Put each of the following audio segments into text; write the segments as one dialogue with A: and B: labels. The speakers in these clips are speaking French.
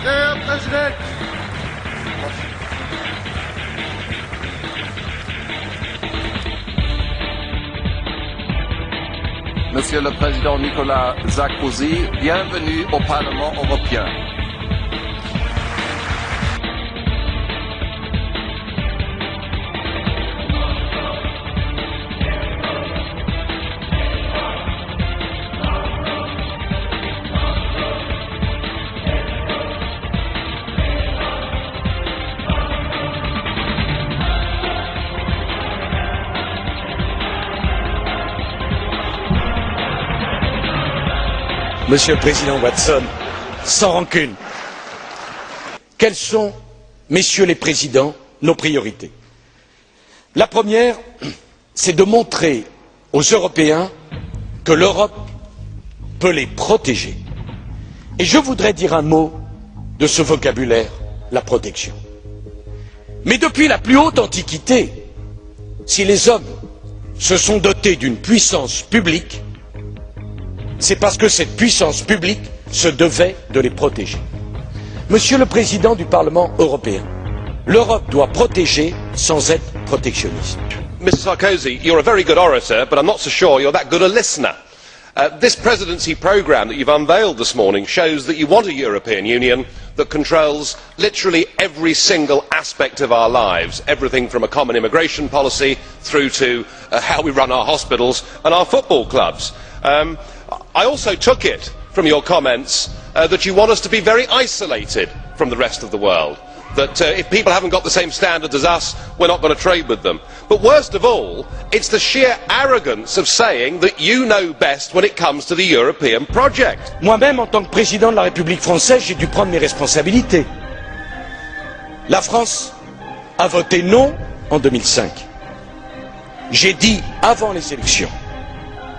A: Herr Präsident! Monsieur le Président Nicolas Sarkozy, bienvenue au Parlement européen.
B: Monsieur le Président Watson, sans rancune, quelles sont, Messieurs les Présidents, nos priorités? La première, c'est de montrer aux Européens que l'Europe peut les protéger. Et je voudrais dire un mot de ce vocabulaire, la protection. Mais depuis la plus haute antiquité, si les hommes se sont dotés d'une puissance publique, c'est parce que cette puissance publique se devait de les protéger. Monsieur le Président du Parlement européen, l'Europe doit protéger sans être protectionniste.
C: Mr Sarkozy, you're a very good orator, but I'm not so sure you're that good a listener. This presidency programme that you've unveiled this morning shows that you want a European Union that controls literally every single aspect of our lives, everything from a common immigration policy through to how we run our hospitals and our football clubs. I also took it from your comments that you want us to be very isolated from the rest of the world, that if people haven't got the same standards as us, we're not going to trade with them. But worst of all, it's the sheer arrogance of saying that you know best when it comes to the European project.
B: Moi-même, en tant que président de la République française, j'ai dû prendre mes responsabilités. La France a voté non en 2005. J'ai dit avant les élections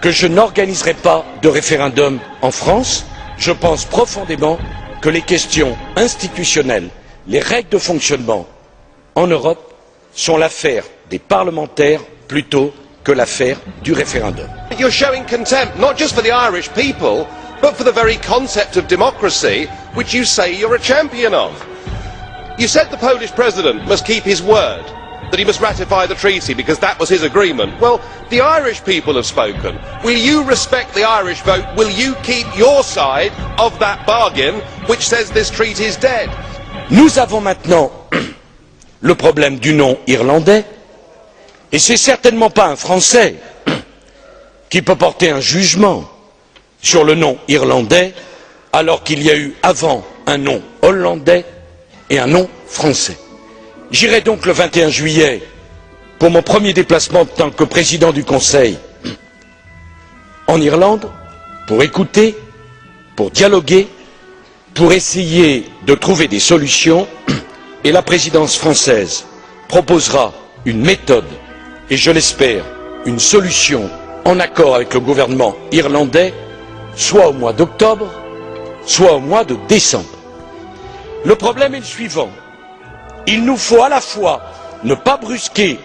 B: que je n'organiserai pas de référendum en France. Je pense profondément que les questions institutionnelles, les règles de fonctionnement en Europe sont l'affaire des parlementaires plutôt que l'affaire du référendum.
C: You're showing contempt not just for the Irish people, but for the very concept of democracy which you say you're a champion of. You said the Polish President must keep his word, that he must ratify the treaty because that was his agreement. Well, the Irish people have spoken. Will you respect the Irish vote? Will you keep your side of that bargain which says this treaty is dead?
B: Nous avons maintenant le problème du non irlandais, et c'est certainement pas un Français qui peut porter un jugement sur le non irlandais alors qu'il y a eu avant un non hollandais et un non français. J'irai donc le 21 juillet pour mon premier déplacement en tant que président du Conseil en Irlande pour écouter, pour dialoguer, pour essayer de trouver des solutions, et la présidence française proposera une méthode et je l'espère une solution en accord avec le gouvernement irlandais, soit au mois d'octobre, soit au mois de décembre. Le problème est le suivant. Il nous faut à la fois ne pas brusquer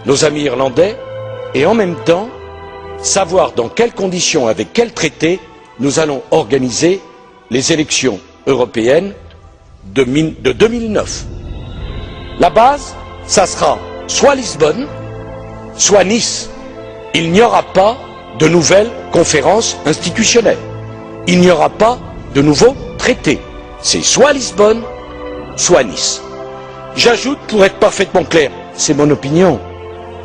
B: nos amis irlandais et en même temps savoir dans quelles conditions, avec quels traités nous allons organiser les élections européennes de 2009. La base, ça sera soit Lisbonne, soit Nice. Il n'y aura pas de nouvelles conférences institutionnelles. Il n'y aura pas de nouveaux traités. C'est soit Lisbonne, soit Nice. J'ajoute, pour être parfaitement clair, c'est mon opinion.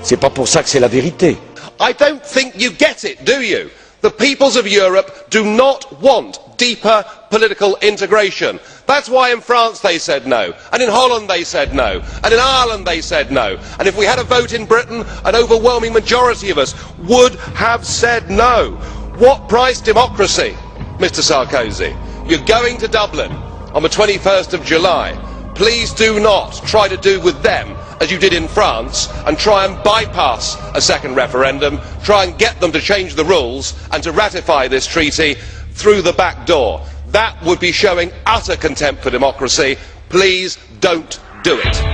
B: C'est pas pour ça que c'est la vérité.
C: I don't think you get it, do you? The peoples of Europe do not want deeper political integration. That's why in France they said no, and in Holland they said no, and in Ireland they said no, and if we had a vote in Britain, an overwhelming majority of us would have said no. What price democracy, Mr Sarkozy? You're going to Dublin on the 21st of July. Please do not try to do with them as you did in France and try and bypass a second referendum, try and get them to change the rules and to ratify this treaty through the back door. That would be showing utter contempt for democracy. Please don't do it.